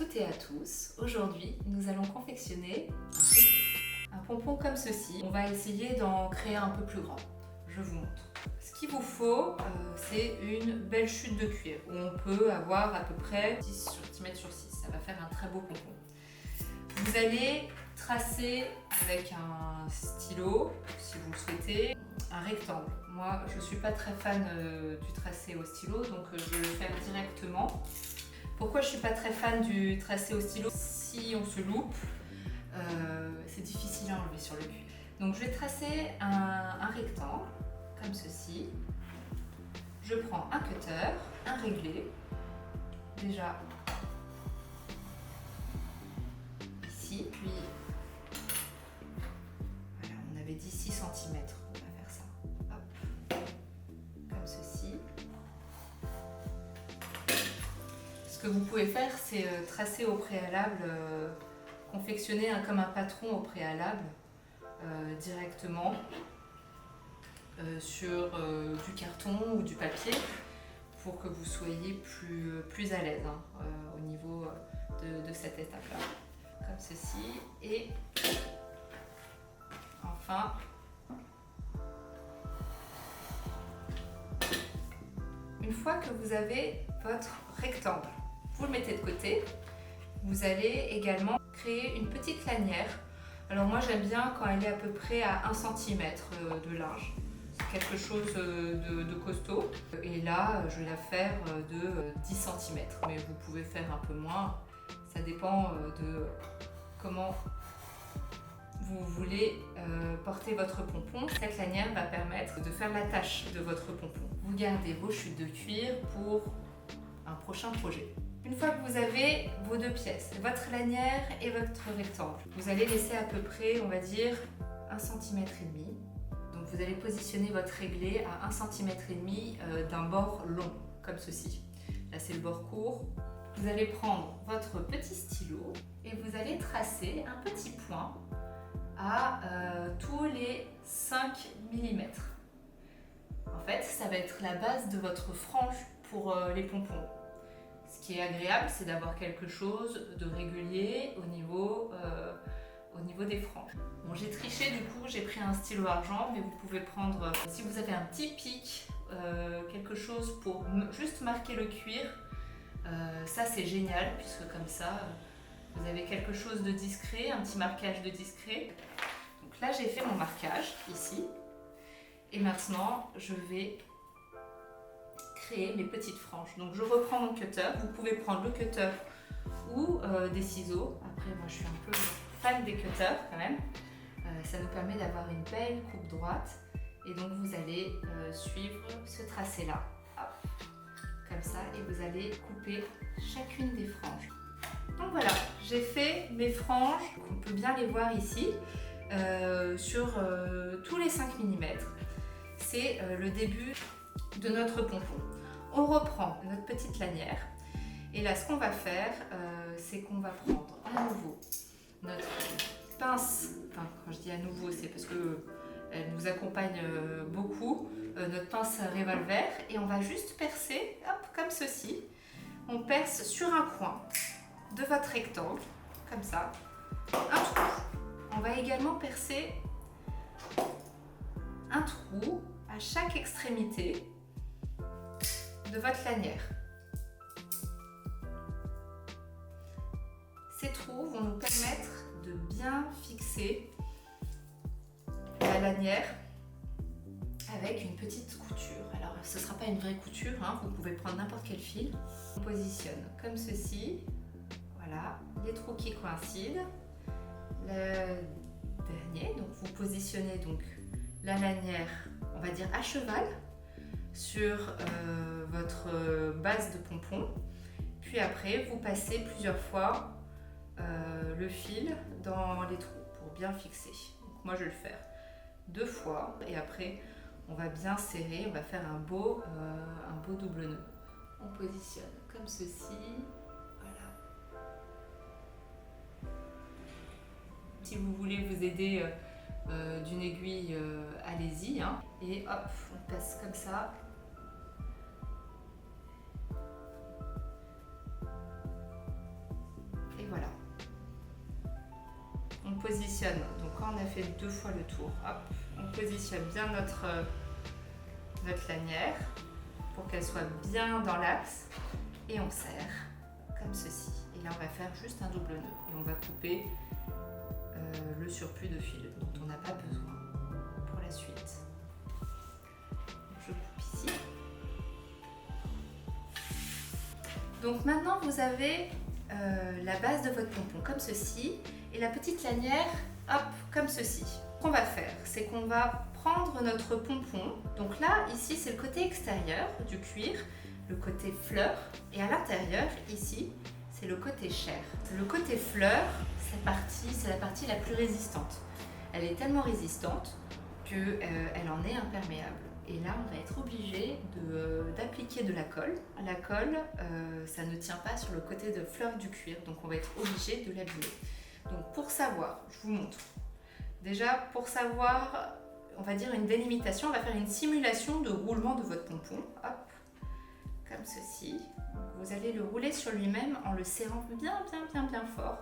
toutes et à tous. Aujourd'hui, nous allons confectionner un pompon comme ceci. On va essayer d'en créer un peu plus grand. Je vous montre. Ce qu'il vous faut, c'est une belle chute de cuir où on peut avoir à peu près 10 cm sur 6. Ça va faire un très beau pompon. Vous allez tracer avec un stylo, si vous le souhaitez, un rectangle. Moi, je ne suis pas très fan du tracé au stylo, donc je vais le faire directement. Pourquoi je ne suis pas très fan du tracé au stylo? Si on se loupe, c'est difficile à enlever sur le cuir. Donc je vais tracer un rectangle, comme ceci. Je prends un cutter, un réglé, déjà ici, puis voilà, on avait dit 6 cm, on va faire ça. Hop, comme ceci. Ce que vous pouvez faire, c'est tracer au préalable, confectionner comme un patron au préalable, directement sur du carton ou du papier pour que vous soyez plus à l'aise au niveau de cette étape-là. Comme ceci. Et enfin, une fois que vous avez votre rectangle, vous le mettez de côté. Vous allez également créer une petite lanière. Alors moi j'aime bien quand elle est à peu près à 1 cm de large. C'est quelque chose de costaud. Et là je vais la faire de 10 cm. Mais vous pouvez faire un peu moins. Ça dépend de comment vous voulez porter votre pompon. Cette lanière va permettre de faire l'attache de votre pompon. Vous gardez vos chutes de cuir pour un prochain projet. Une fois que vous avez vos deux pièces, votre lanière et votre rectangle, vous allez laisser à peu près, on va dire, 1,5 cm. Donc vous allez positionner votre réglé à 1,5 cm d'un bord long, comme ceci. Là c'est le bord court. Vous allez prendre votre petit stylo et vous allez tracer un petit point à tous les 5 mm. En fait, ça va être la base de votre frange pour les pompons. Ce qui est agréable, c'est d'avoir quelque chose de régulier au niveau des franges. Bon, j'ai triché, du coup, j'ai pris un stylo argent, mais vous pouvez prendre, si vous avez un petit pic, quelque chose pour juste marquer le cuir, ça c'est génial, puisque comme ça, vous avez quelque chose de discret, un petit marquage de discret. Donc là, j'ai fait mon marquage, ici. Et maintenant, je vais créer mes petites franges. Donc je reprends mon cutter. Vous pouvez prendre le cutter ou des ciseaux. Après, moi, je suis un peu fan des cutters quand même. Ça nous permet d'avoir une belle coupe droite. Et donc, vous allez suivre ce tracé-là. Comme ça. Et vous allez couper chacune des franges. Donc voilà, j'ai fait mes franges. On peut bien les voir ici. Sur tous les 5 mm. C'est le début de notre pompon. On reprend notre petite lanière et là ce qu'on va faire, c'est qu'on va prendre à nouveau notre pince, enfin quand je dis à nouveau c'est parce que elle nous accompagne beaucoup, notre pince revolver, et on va juste percer, hop, comme ceci. On perce sur un coin de votre rectangle, comme ça, un trou. On va également percer un trou à chaque extrémité de votre lanière. Ces trous vont nous permettre de bien fixer la lanière avec une petite couture. Alors ce ne sera pas une vraie couture, vous pouvez prendre n'importe quel fil. On positionne comme ceci, voilà, les trous qui coïncident. Le dernier, donc vous positionnez donc la lanière, on va dire à cheval, sur votre base de pompon. Puis après, vous passez plusieurs fois le fil dans les trous pour bien fixer. Donc moi, je vais le faire 2 fois et après, on va bien serrer. On va faire un beau double nœud. On positionne comme ceci. Voilà. Si vous voulez vous aider d'une aiguille, allez-y. Et hop, on passe comme ça. voilà. On positionne, donc quand on a fait 2 fois le tour, hop, on positionne bien notre lanière pour qu'elle soit bien dans l'axe et on serre comme ceci. Et là on va faire juste un double nœud et on va couper le surplus de fil dont on n'a pas besoin pour la suite. Je coupe ici. Donc maintenant vous avez la base de votre pompon comme ceci et la petite lanière hop comme ceci. Ce qu'on va faire, c'est qu'on va prendre notre pompon. Donc là, ici c'est le côté extérieur du cuir, le côté fleur, et à l'intérieur ici c'est le côté chair. Le côté fleur, c'est la partie la plus résistante. Elle est tellement résistante qu'elle en est imperméable. Et là, on va être obligé d'appliquer de la colle. La colle, ça ne tient pas sur le côté de fleur du cuir, donc on va être obligé de l'abîmer. Donc pour savoir, je vous montre. Déjà, pour savoir, on va dire une délimitation, on va faire une simulation de roulement de votre pompon. Hop, comme ceci. Vous allez le rouler sur lui-même en le serrant bien fort.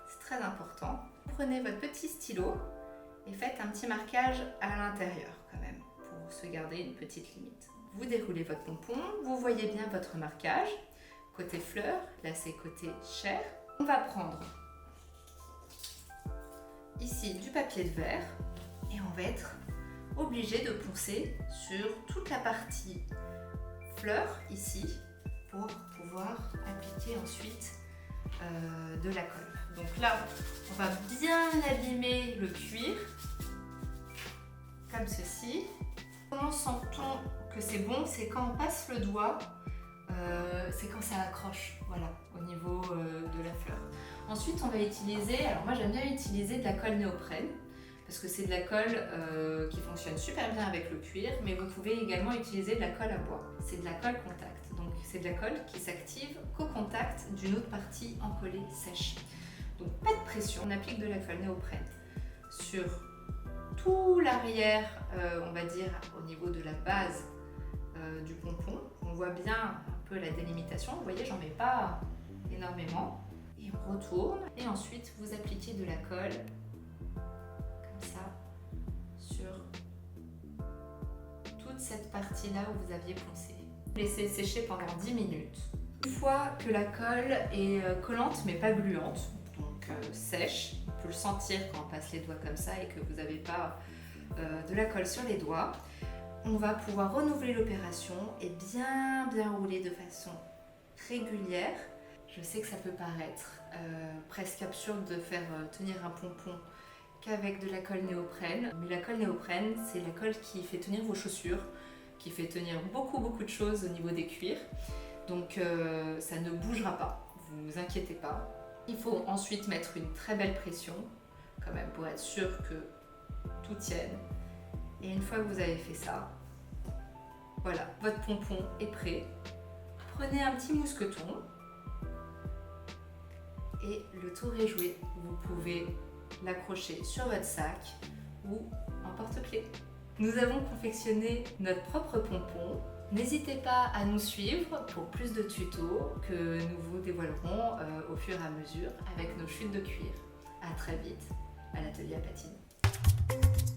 C'est très important. Prenez votre petit stylo et faites un petit marquage à l'intérieur quand même, pour se garder une petite limite. Vous déroulez votre pompon, vous voyez bien votre marquage. Côté fleur, là c'est côté chair. On va prendre ici du papier de verre et on va être obligé de poncer sur toute la partie fleur ici pour pouvoir appliquer ensuite de la colle. Donc là, on va bien abîmer le cuir comme ceci. Comment sent-on que c'est bon? C'est quand on passe le doigt, c'est quand ça accroche, voilà, au niveau de la fleur. Ensuite, on va utiliser, alors moi j'aime bien utiliser de la colle néoprène, parce que c'est de la colle qui fonctionne super bien avec le cuir, mais vous pouvez également utiliser de la colle à bois. C'est de la colle contact, donc c'est de la colle qui s'active qu'au contact d'une autre partie encollée sèche. Donc pas de pression, on applique de la colle néoprène sur tout l'arrière, on va dire au niveau de la base du pompon. On voit bien un peu la délimitation, vous voyez j'en mets pas énormément. Et on retourne et ensuite vous appliquez de la colle comme ça sur toute cette partie là où vous aviez poncé. Laissez sécher pendant 10 minutes. Une fois que la colle est collante mais pas gluante, donc sèche, on peut le sentir quand on passe les doigts comme ça et que vous n'avez pas de la colle sur les doigts, on va pouvoir renouveler l'opération et bien rouler de façon régulière. Je sais que ça peut paraître presque absurde de faire tenir un pompon qu'avec de la colle néoprène, mais la colle néoprène, c'est la colle qui fait tenir vos chaussures, qui fait tenir beaucoup de choses au niveau des cuirs, donc ça ne bougera pas, vous inquiétez pas. Il faut ensuite mettre une très belle pression, quand même, pour être sûr que tout tienne. Et une fois que vous avez fait ça, voilà, votre pompon est prêt. Prenez un petit mousqueton et le tour est joué. Vous pouvez l'accrocher sur votre sac ou en porte-clés. Nous avons confectionné notre propre pompon. N'hésitez pas à nous suivre pour plus de tutos que nous vous dévoilerons au fur et à mesure avec nos chutes de cuir. À très vite à l'atelier à Patine.